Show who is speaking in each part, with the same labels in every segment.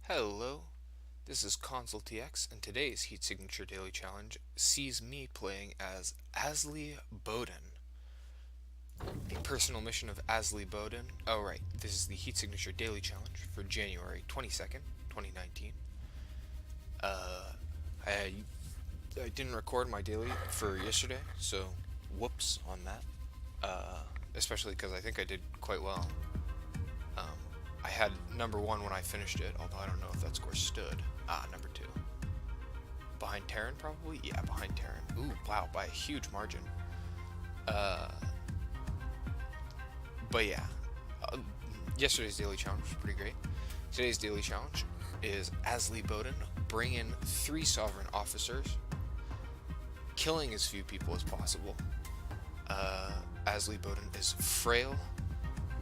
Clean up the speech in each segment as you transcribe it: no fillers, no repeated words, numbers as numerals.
Speaker 1: Hello, this is Consultx, and today's Heat Signature Daily Challenge sees me playing as Ashley Bowden. A personal mission of Ashley Bowden. Oh right, this is the Heat Signature Daily Challenge for January 22nd, 2019. I didn't record my daily for yesterday, so whoops on that. Especially because I think I did quite well. I had number 1 when I finished it, although I don't know if that score stood. Number 2. Behind Taryn, probably? Yeah, behind Taryn. Ooh, wow, by a huge margin. But yeah, yesterday's daily challenge was pretty great. Today's daily challenge is Ashley Bowden bring in 3 sovereign officers, killing as few people as possible. Ashley Bowden is frail,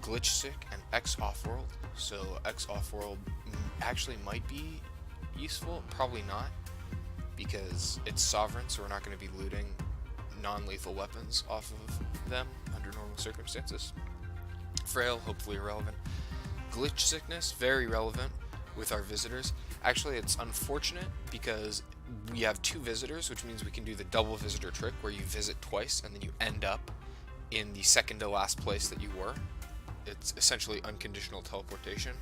Speaker 1: glitch sick, and X off-world. So X off-world actually might be useful, probably not, because it's sovereign, so we're not going to be looting non-lethal weapons off of them under normal circumstances. Frail, hopefully irrelevant. Glitch sickness, very relevant with our visitors. Actually, it's unfortunate because we have 2 visitors, which means we can do the double visitor trick where you visit twice and then you end up in the second to last place that you were. It's essentially unconditional teleportation,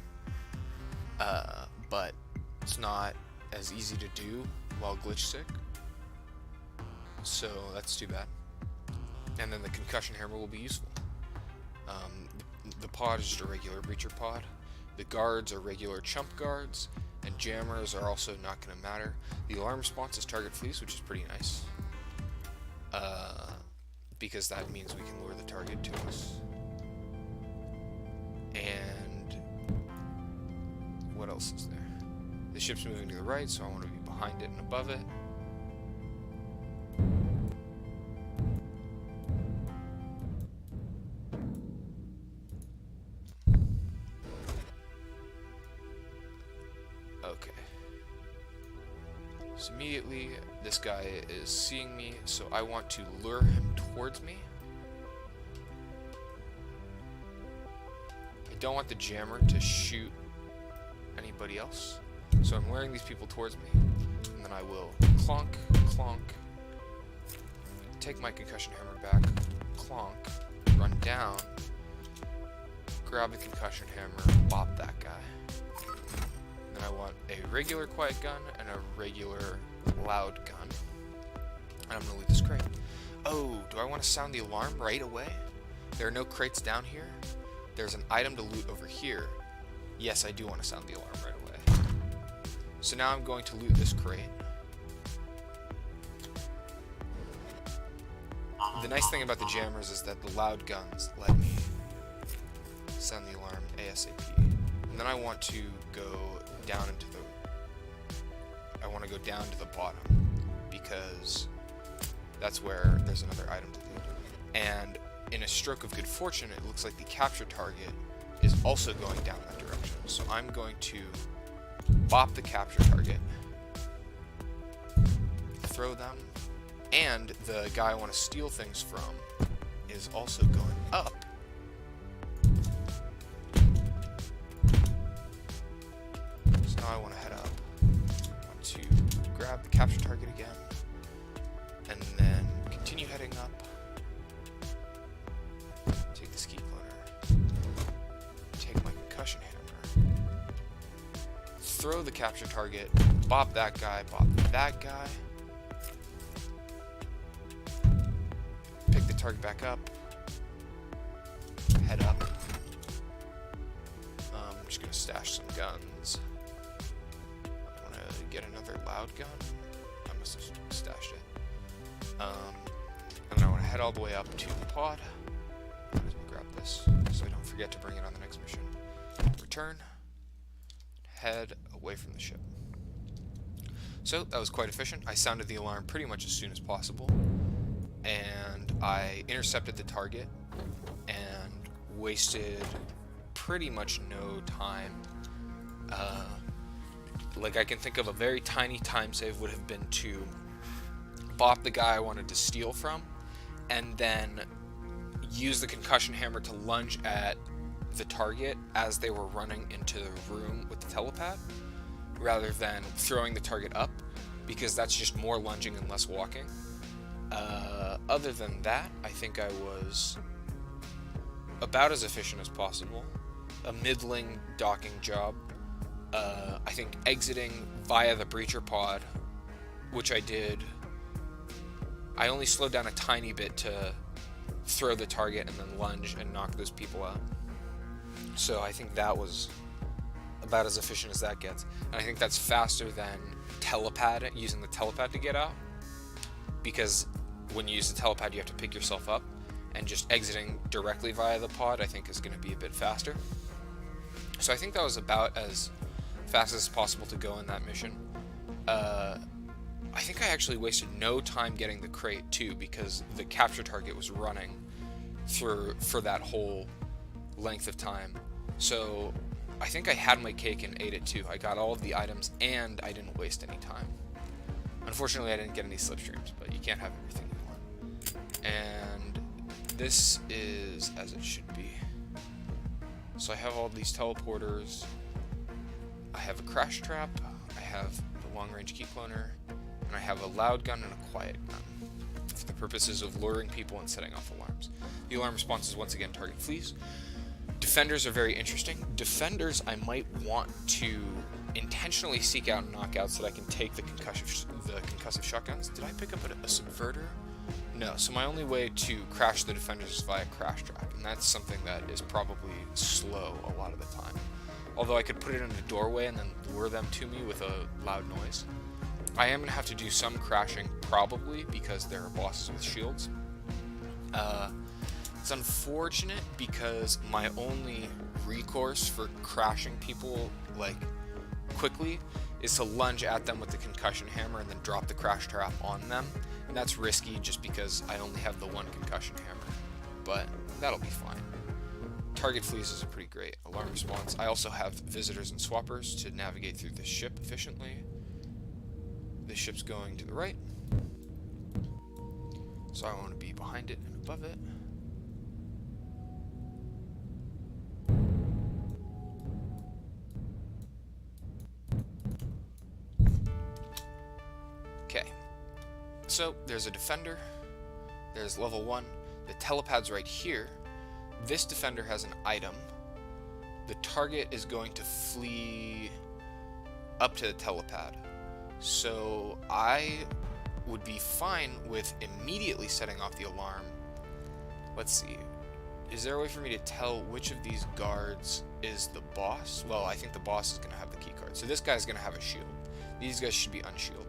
Speaker 1: but it's not as easy to do while glitch sick, so that's too bad. And then the concussion hammer will be useful. The pod is just a regular breacher pod. The guards are regular chump guards, and jammers are also not going to matter. The alarm response is target fleece, which is pretty nice, because that means we can lure the target to us. And what else is there? The ship's moving to the right, so I want to be behind it and above it. Okay. So immediately, this guy is seeing me, so I want to lure him towards me. Don't want the jammer to shoot anybody else, so I'm luring these people towards me, and then I will clonk, clonk, take my concussion hammer back, clonk, run down, grab the concussion hammer, bop that guy. Then I want a regular quiet gun and a regular loud gun, and I'm gonna loot this crate. Oh, do I want to sound the alarm right away? There are no crates down here. There's an item to loot over here. Yes, I do want to sound the alarm right away. So now I'm going to loot this crate. The nice thing about the jammers is that the loud guns let me sound the alarm ASAP. And then I want to go down into the bottom, because that's where there's another item to loot. And in a stroke of good fortune, it looks like the capture target is also going down that direction. So I'm going to bop the capture target, throw them, and the guy I want to steal things from is also going up. So now I want to head up. I want to grab the capture target again, and then continue heading up. Take the ski cleaner. Take my concussion hammer. Throw the capture target. Bop that guy. Bop that guy. Pick the target back up. Head up. I'm just gonna stash some guns. I want to get another loud gun. I must have stashed it. And then I want to head all the way up to the pod. Might as well grab this so I don't forget to bring it on the next mission. Return. Head away from the ship. So that was quite efficient. I sounded the alarm pretty much as soon as possible, and I intercepted the target and wasted pretty much no time. Like, I can think of a very tiny time save would have been to bop the guy I wanted to steal from, and then use the concussion hammer to lunge at the target as they were running into the room with the telepad. rather than throwing the target up, because that's just more lunging and less walking. Other than that, I think I was about as efficient as possible. A middling docking job. I think exiting via the breacher pod, which I did. I only slowed down a tiny bit to throw the target and then lunge and knock those people out. So I think that was about as efficient as that gets. And I think that's faster than using the telepad to get out. Because when you use the telepad, you have to pick yourself up. And just exiting directly via the pod, I think, is going to be a bit faster. So I think that was about as fast as possible to go in that mission. I think I actually wasted no time getting the crate too, because the capture target was running for that whole length of time. So I think I had my cake and ate it too. I got all of the items and I didn't waste any time. Unfortunately, I didn't get any slipstreams, but you can't have everything you want. And this is as it should be. So I have all these teleporters. I have a crash trap. I have the long-range key cloner. And I have a loud gun and a quiet gun for the purposes of luring people and setting off alarms. The alarm response is once again target flees. Defenders are very interesting. Defenders I might want to intentionally seek out and knock out so that I can take the concussive shotguns. Did I pick up a subverter? No, so my only way to crash the defenders is via crash trap, and that's something that is probably slow a lot of the time. Although I could put it in a doorway and then lure them to me with a loud noise. I am going to have to do some crashing, probably, because there are bosses with shields. It's unfortunate because my only recourse for crashing people, like, quickly is to lunge at them with the concussion hammer and then drop the crash trap on them. And that's risky just because I only have the one concussion hammer. But that'll be fine. Target flees is a pretty great alarm response. I also have visitors and swappers to navigate through this ship efficiently. This ship's going to the right, so I want to be behind it and above it. Okay, so there's a defender, there's level 1, the telepad's right here. This defender has an item. The target is going to flee up to the telepad. So I would be fine with immediately setting off the alarm. Let's see. Is there a way for me to tell which of these guards is the boss? Well, I think the boss is going to have the key card. So this guy's going to have a shield. These guys should be unshielded.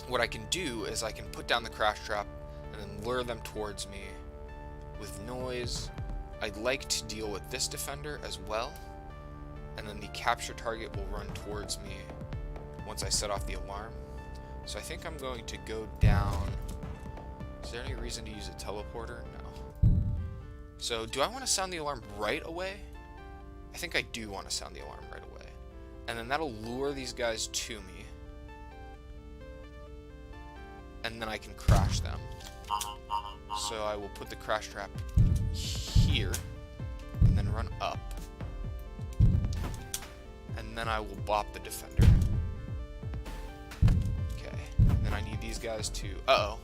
Speaker 1: What I can do is I can put down the crash trap and then lure them towards me with noise. I'd like to deal with this defender as well. And then the capture target will run towards me once I set off the alarm. So I think I'm going to go down. Is there any reason to use a teleporter? No. So do I want to sound the alarm right away? I think I do want to sound the alarm right away. And then that'll lure these guys to me. And then I can crash them. So I will put the crash trap here and then run up. And then I will bop the defender. Okay. Then I need these guys to... Uh-oh.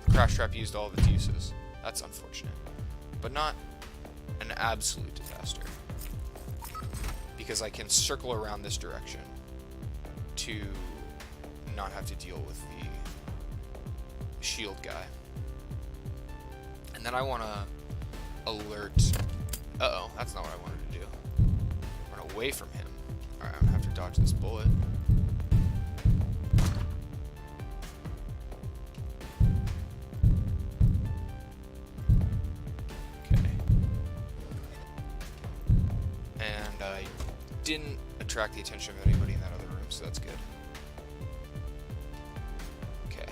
Speaker 1: The crash trap used all of its uses. That's unfortunate. But not an absolute disaster. Because I can circle around this direction to not have to deal with the shield guy. And then I want to alert... Uh-oh. That's not what I wanted to do. Run away from him. Alright, I'm gonna have to dodge this bullet. Okay. And I didn't attract the attention of anybody in that other room, so that's good. Okay.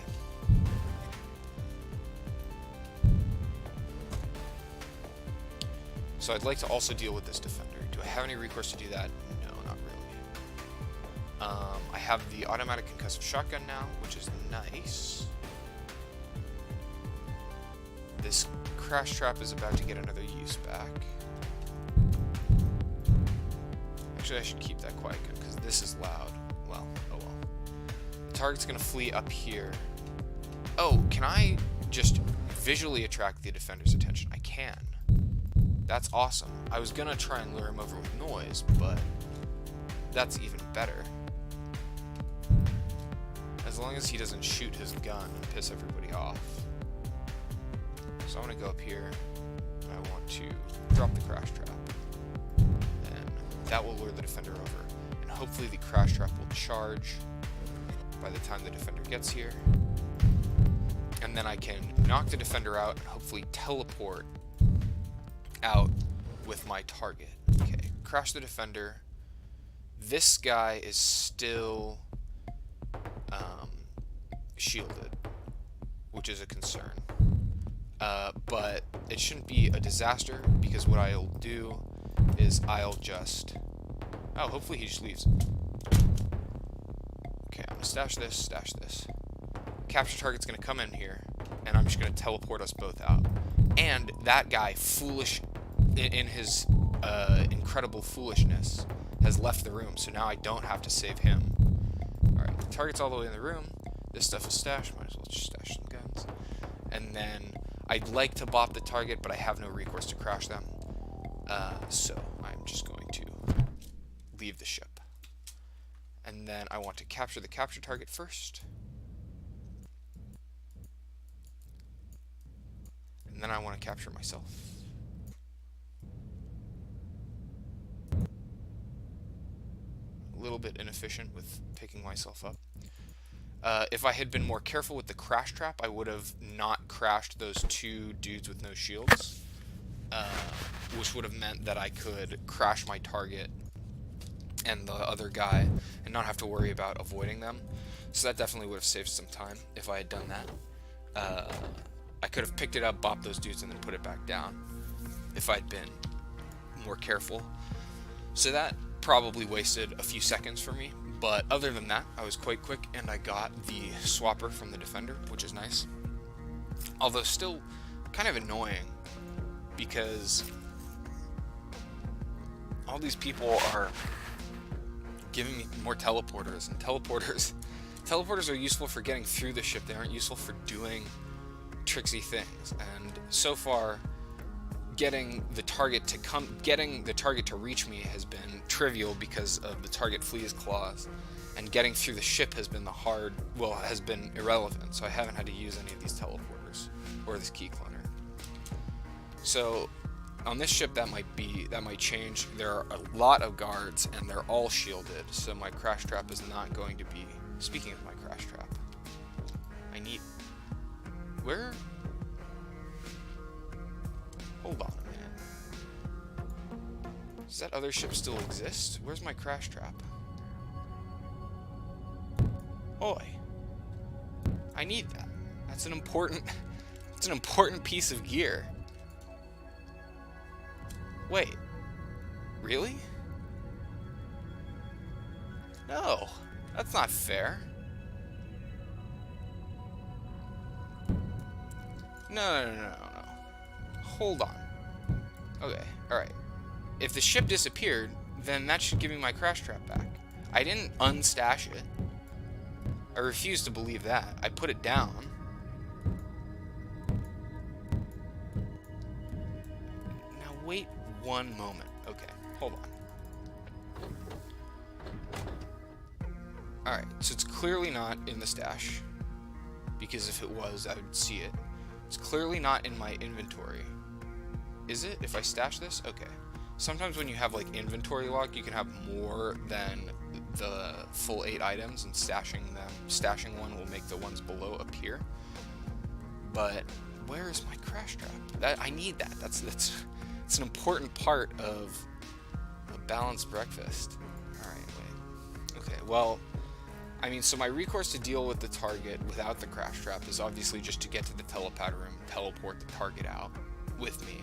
Speaker 1: So I'd like to also deal with this defender. Do I have any recourse to do that? No, not really. I have the automatic concussive shotgun now, which is nice. This crash trap is about to get another use back. Actually, I should keep that quiet because this is loud. Well, oh well. The target's gonna flee up here. Oh, can I just visually attract the defender's attention? I can. That's awesome. I was gonna try and lure him over with noise, but that's even better. As long as he doesn't shoot his gun and piss everybody off. So I want to go up here, and I want to drop the crash trap. And that will lure the defender over. And hopefully the crash trap will charge by the time the defender gets here. And then I can knock the defender out and hopefully teleport out with my target. Okay, crash the defender. This guy is still shielded, which is a concern. But it shouldn't be a disaster, because what I'll do is I'll just... Oh, hopefully he just leaves. Okay, I'm gonna stash this. Capture target's gonna come in here, and I'm just gonna teleport us both out. And that guy, foolish in his incredible foolishness, has left the room, so now I don't have to save him. Alright, the target's all the way in the room. This stuff is stashed. Might as well just stash some guns. And then I'd like to bop the target, but I have no recourse to crash them. So I'm just going to leave the ship. And then I want to capture the capture target first. And then I want to capture myself. A little bit inefficient with picking myself up. If I had been more careful with the crash trap, I would have not crashed those two dudes with no shields, which would have meant that I could crash my target and the other guy and not have to worry about avoiding them. So that definitely would have saved some time if I had done that. I could have picked it up, bopped those dudes, and then put it back down if I'd been more careful. So that probably wasted a few seconds for me. But other than that, I was quite quick, and I got the swapper from the defender, which is nice. Although still kind of annoying, because all these people are giving me more teleporters, and teleporters are useful for getting through the ship. They aren't useful for doing tricksy things. And so far, getting the target to reach me has been trivial because of the target flees clause, and getting through the ship has been has been irrelevant. So I haven't had to use any of these teleporters or this key clunner. So on this ship that might change. There are a lot of guards and they're all shielded, so my crash trap is not going to be... Speaking of my crash trap, where? Hold on a minute. Does that other ship still exist? Where's my crash trap? Oi. I need that. That's an important piece of gear. Wait. Really? No. That's not fair. No. Hold on. Okay, alright. If the ship disappeared, then that should give me my crash trap back. I didn't unstash it. I refuse to believe that. I put it down. Now wait one moment. Okay, hold on. Alright, so it's clearly not in the stash, because if it was, I would see it. It's clearly not in my inventory. Is it? If I stash this? Okay. Sometimes when you have like inventory lock, you can have more than the full 8 items, and stashing one will make the ones below appear. But where is my crash trap? I need that. It's an important part of a balanced breakfast. Alright, wait. Okay, well, I mean, so my recourse to deal with the target without the crash trap is obviously just to get to the telepad room, teleport the target out with me.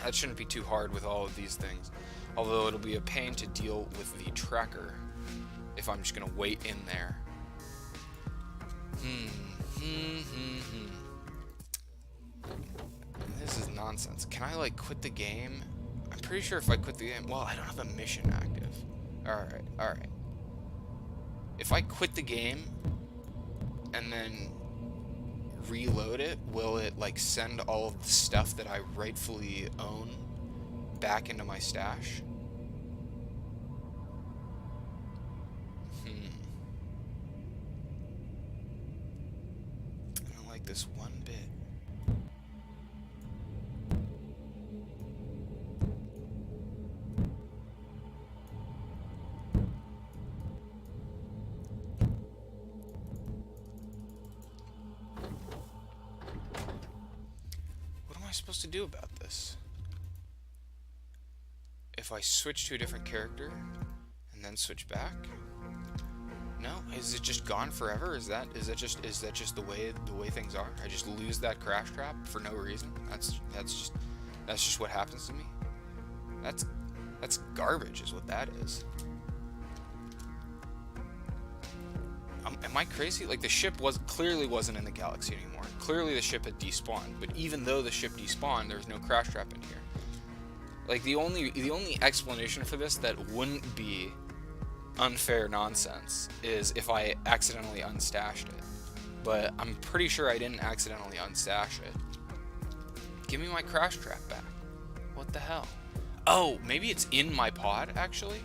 Speaker 1: That shouldn't be too hard with all of these things, although it'll be a pain to deal with the tracker if I'm just going to wait in there. This is nonsense. Can I, like, quit the game? I'm pretty sure if I quit the game... Well, I don't have a mission active. Alright, alright. If I quit the game and then reload it, will it like send all of the stuff that I rightfully own back into my stash? I don't like this one bit. Supposed to do about this? If I switch to a different character and then switch back? No? Is it just gone forever? Is that just the way things are? I just lose that crash trap for no reason? That's just what happens to me? That's garbage is what that is. Am I crazy? Like, the ship clearly wasn't in the galaxy anymore. Clearly the ship had despawned, but even though the ship despawned, there was no crash trap in here. Like, the only explanation for this that wouldn't be unfair nonsense is if I accidentally unstashed it. But I'm pretty sure I didn't accidentally unstash it. Give me my crash trap back. What the hell? Oh, maybe it's in my pod, actually?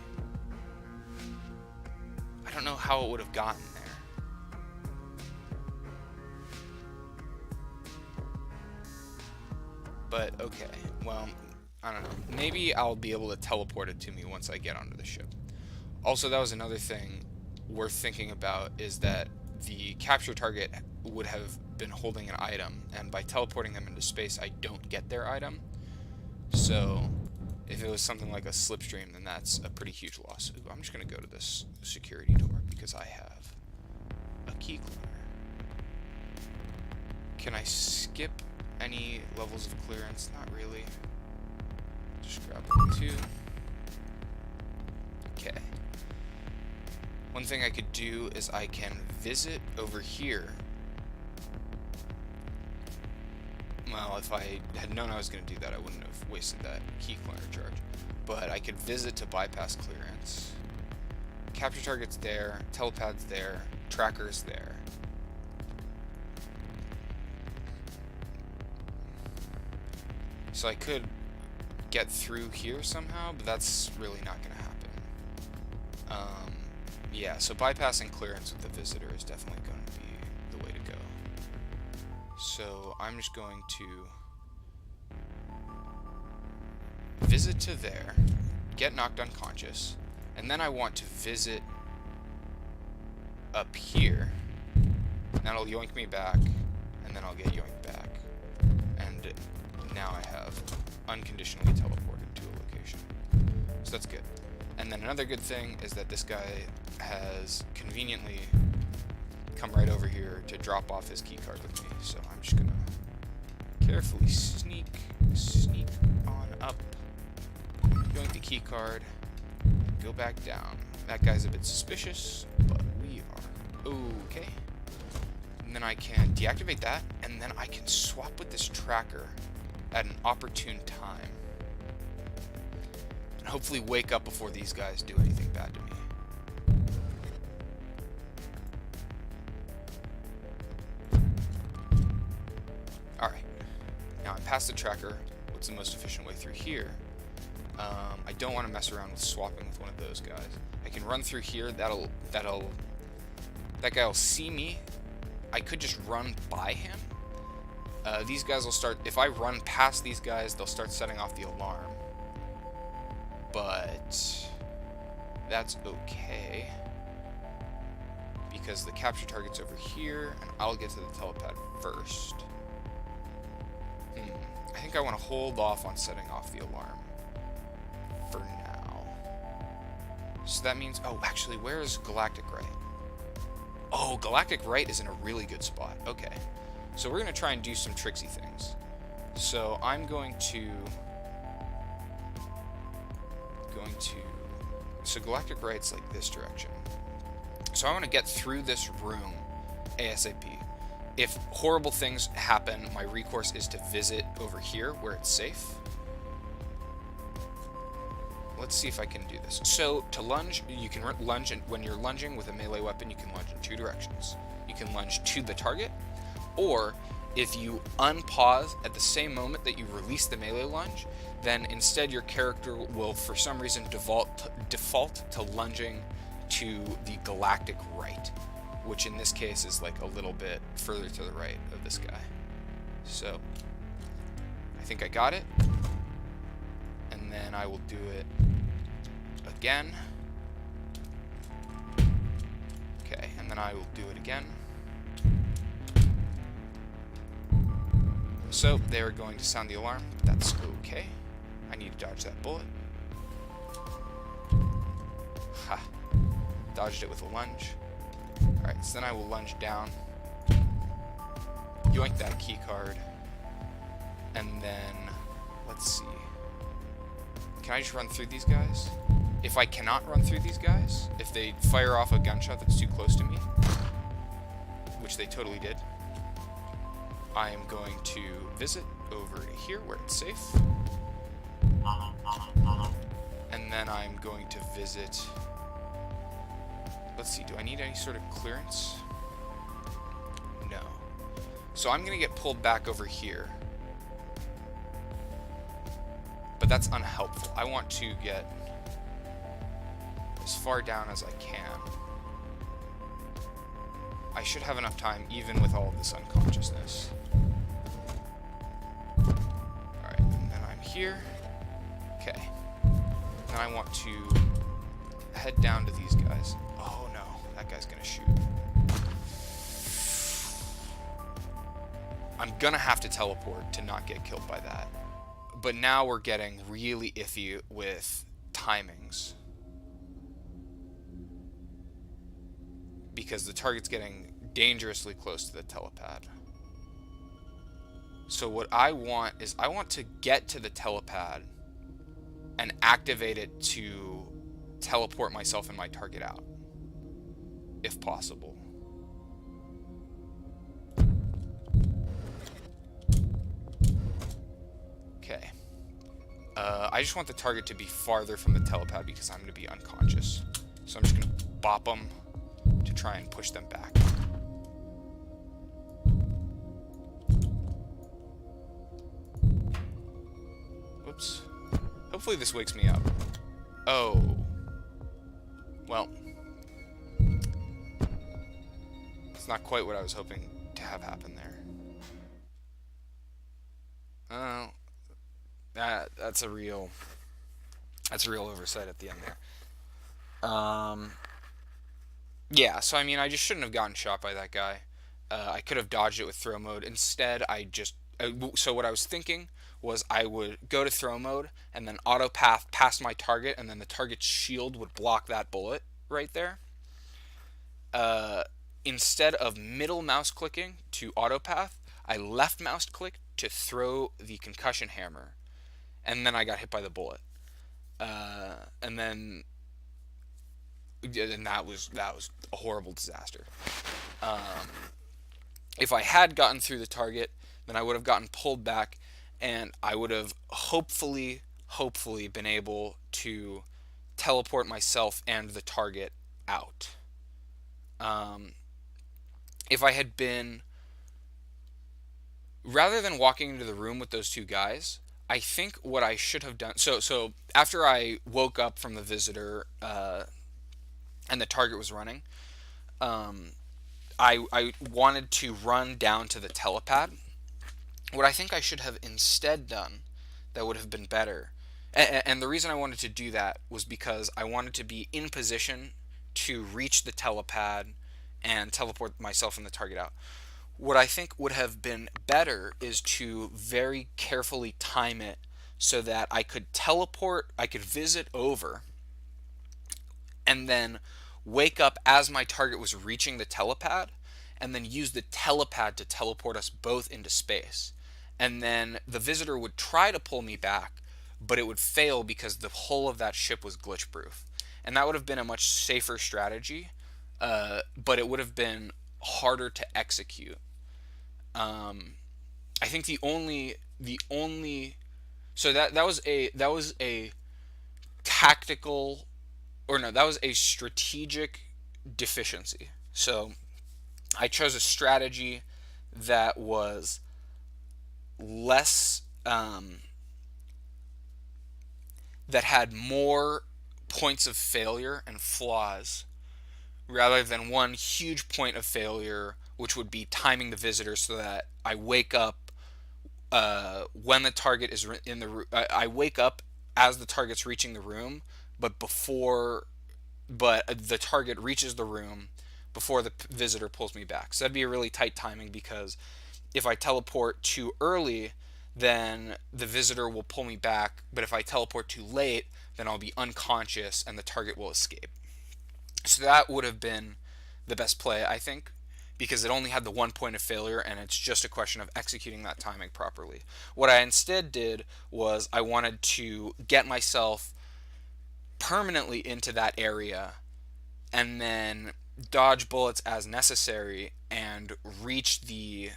Speaker 1: I don't know how it would have gotten there. But, okay, well, I don't know. Maybe I'll be able to teleport it to me once I get onto the ship. Also, that was another thing worth thinking about, is that the capture target would have been holding an item, and by teleporting them into space, I don't get their item. So, if it was something like a slipstream, then that's a pretty huge loss. Ooh, I'm just going to go to this security door, because I have a key cleaner. Can I skip any levels of clearance? Not really. Just grab 2. Okay. One thing I could do is I can visit over here. Well, if I had known I was going to do that, I wouldn't have wasted that key cleaner charge. But I could visit to bypass clearance. Capture target's there, telepad's there, tracker's there. So I could get through here somehow, but that's really not going to happen. Yeah, so bypassing clearance with the visitor is definitely going to be the way to go. So I'm just going to visit to there, get knocked unconscious, and then I want to visit up here. That'll yoink me back, and then I'll get yoinked back. And now I have unconditionally teleported to a location. So that's good. And then another good thing is that this guy has conveniently come right over here to drop off his keycard with me. So I'm just gonna carefully sneak on up, yoink the keycard, go back down. That guy's a bit suspicious, but we are okay. And then I can deactivate that, and then I can swap with this tracker at an opportune time. And hopefully wake up before these guys do anything bad to me. Alright. Now I'm past the tracker. What's the most efficient way through here? I don't want to mess around with swapping with one of those guys. I can run through here. That guy will see me. I could just run by him. These guys will start, if I run past these guys, they'll start setting off the alarm. But that's okay, because the capture target's over here, and I'll get to the telepad first. I think I want to hold off on setting off the alarm for now. So that means, oh, actually, where is Galactic Right? Oh, Galactic Right is in a really good spot. Okay. So we're going to try and do some tricksy things. So I'm going to... So Galactic Right's like this direction. So I want to get through this room ASAP. If horrible things happen, my recourse is to visit over here where it's safe. let's see if I can do this. So to lunge, you can lunge, and when you're lunging with a melee weapon, you can lunge in two directions. You can lunge to the target, or if you unpause at the same moment that you release the melee lunge, then instead your character will, for some reason, default to lunging to the galactic right, which in this case is like a little bit further to the right of this guy. So I think I got it. And then I will do it again. Okay, and then I will do it again. So they are going to sound the alarm. That's okay. I need to dodge that bullet. Ha. Dodged it with a lunge. Alright, so then I will lunge down. Yoink that key card. And then, let's see. Can I just run through these guys? If I cannot run through these guys, if they fire off a gunshot that's too close to me, which they totally did, I am going to visit over here where it's safe. And then I'm going to visit... Let's see, do I need any sort of clearance? No. So I'm going to get pulled back over here. But that's unhelpful. I want to get as far down as I can. I should have enough time, even with all of this unconsciousness. Alright, and then I'm here. Okay. Then I want to head down to these guys. Oh no, that guy's gonna shoot. I'm gonna have to teleport to not get killed by that. But now we're getting really iffy with timings. Because the target's getting dangerously close to the telepad. So what I want is, I want to get to the telepad and activate it to teleport myself and my target out. If possible. Okay. I just want the target to be farther from the telepad because I'm going to be unconscious. So I'm just going to bop them to try and push them back. Whoops. Hopefully this wakes me up. Oh. Well. It's not quite what I was hoping to have happen there. Oh. That's a real oversight at the end there. Yeah, so I mean, I just shouldn't have gotten shot by that guy. I could have dodged it with throw mode. Instead, so what I was thinking was I would go to throw mode and then auto path past my target, and then the target's shield would block that bullet right there. Instead of middle mouse clicking to auto path, I left mouse click to throw the concussion hammer, and then I got hit by the bullet. And that was a horrible disaster. If I had gotten through the target, then I would have gotten pulled back, and I would have hopefully been able to teleport myself and the target out. If I had been, rather than walking into the room with those two guys, I think what I should have done, so after I woke up from the visitor, and the target was running, I wanted to run down to the telepad. What I think I should have instead done that would have been better, and the reason I wanted to do that was because I wanted to be in position to reach the telepad and teleport myself and the target out. What I think would have been better is to very carefully time it so that I could visit over, and then wake up as my target was reaching the telepad, and then use the telepad to teleport us both into space. And then the visitor would try to pull me back, but it would fail because the hull of that ship was glitch proof. And that would have been a much safer strategy, but it would have been harder to execute. I think the only so that was a tactical, or no, that was a strategic deficiency. So I chose a strategy that was less, that had more points of failure and flaws rather than one huge point of failure, which would be timing the visitor so that I wake up when the target is in the room. I wake up as the target's reaching the room, but the target reaches the room before the visitor pulls me back. So that'd be a really tight timing, because if I teleport too early, then the visitor will pull me back. But if I teleport too late, then I'll be unconscious and the target will escape. So that would have been the best play, I think, because it only had the one point of failure and it's just a question of executing that timing properly. What I instead did was I wanted to get myself permanently into that area and then dodge bullets as necessary and reach the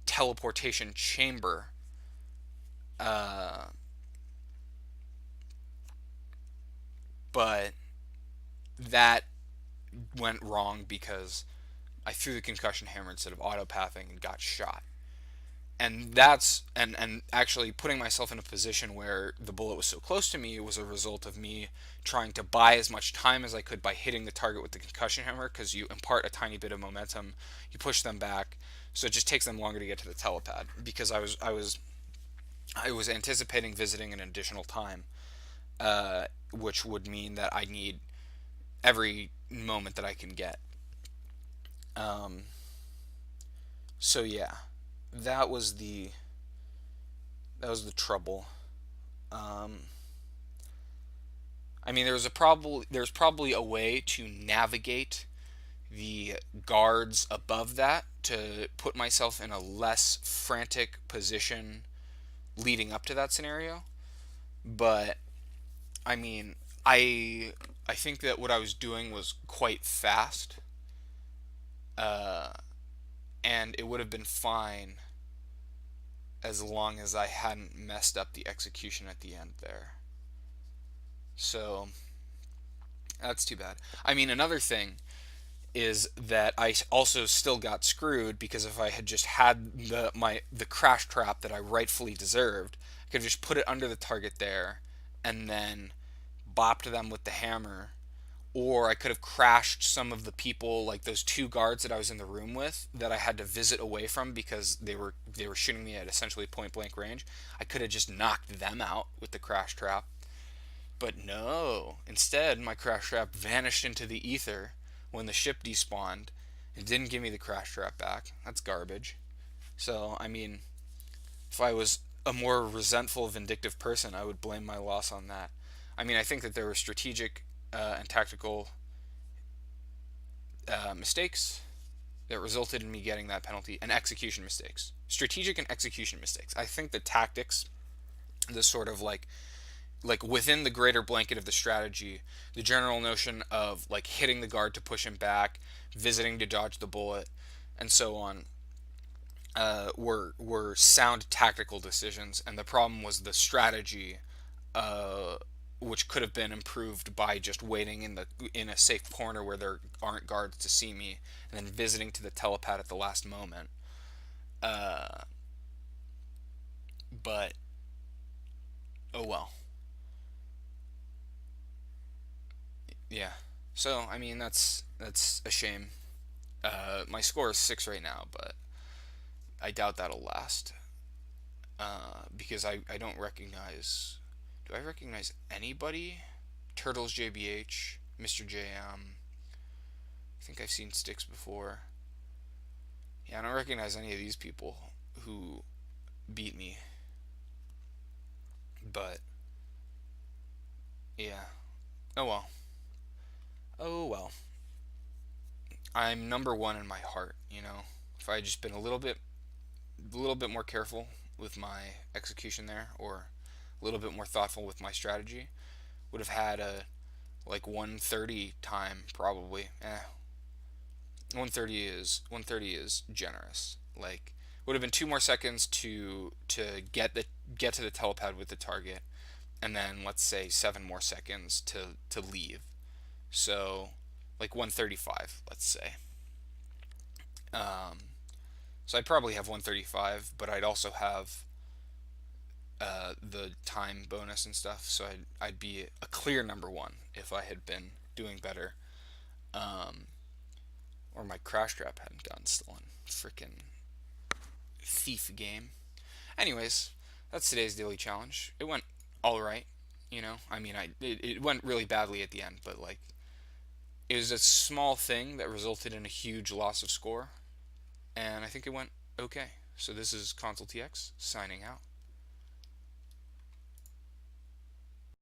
Speaker 1: teleportation chamber. Uh, but that went wrong because I threw the concussion hammer instead of autopathing and got shot. And actually putting myself in a position where the bullet was so close to me was a result of me trying to buy as much time as I could by hitting the target with the concussion hammer, because you impart a tiny bit of momentum, you push them back, so it just takes them longer to get to the telepad, because I was anticipating visiting an additional time, which would mean that I need every moment that I can get. Um, so yeah, that was the that was the trouble. Um, I mean, there's probably a way to navigate the guards above that to put myself in a less frantic position leading up to that scenario. But I mean, I think that what I was doing was quite fast, uh, and it would have been fine as long as I hadn't messed up the execution at the end there. So that's too bad. I mean, another thing is that I also still got screwed, because if I had just had the crash trap that I rightfully deserved, I could have just put it under the target there and then bopped them with the hammer, or I could have crashed some of the people, like those two guards that I was in the room with that I had to visit away from because they were shooting me at essentially point blank range. I could have just knocked them out with the crash trap. But no, instead my crash trap vanished into the ether when the ship despawned. It didn't give me the crash trap back. That's garbage. So, I mean, if I was a more resentful, vindictive person, I would blame my loss on that. I mean, I think that there were strategic and tactical mistakes that resulted in me getting that penalty, and execution mistakes. Strategic and execution mistakes. I think the tactics, the sort of like within the greater blanket of the strategy, the general notion of like hitting the guard to push him back, visiting to dodge the bullet, and so on, were sound tactical decisions, and the problem was the strategy, uh, which could have been improved by just waiting in a safe corner where there aren't guards to see me, and then visiting to the telepad at the last moment. Uh, but oh well. Yeah. So I mean that's a shame. My score is 6 right now, but I doubt that'll last. Because I don't recognize. Do I recognize anybody? Turtles JBH, Mr. JM. I think I've seen Sticks before. Yeah, I don't recognize any of these people who beat me. But yeah. Oh well. Oh well. I'm number one in my heart. If I had just been a little bit more careful with my execution there, or a little bit more thoughtful with my strategy, would have had a like 130 time probably. 130 is generous. Like, would have been 2 more seconds to get to the telepad with the target, and then let's say 7 more seconds to leave. So like 135, let's say. Um, so I'd probably have 135, but I'd also have the time bonus and stuff. So I'd be a clear number one if I had been doing better, um, or my crash trap hadn't gotten stolen. Freaking thief game. Anyways, that's today's daily challenge. It went all right. I mean, it went really badly at the end, but like it was a small thing that resulted in a huge loss of score, and I think it went okay. So this is Consultx signing out.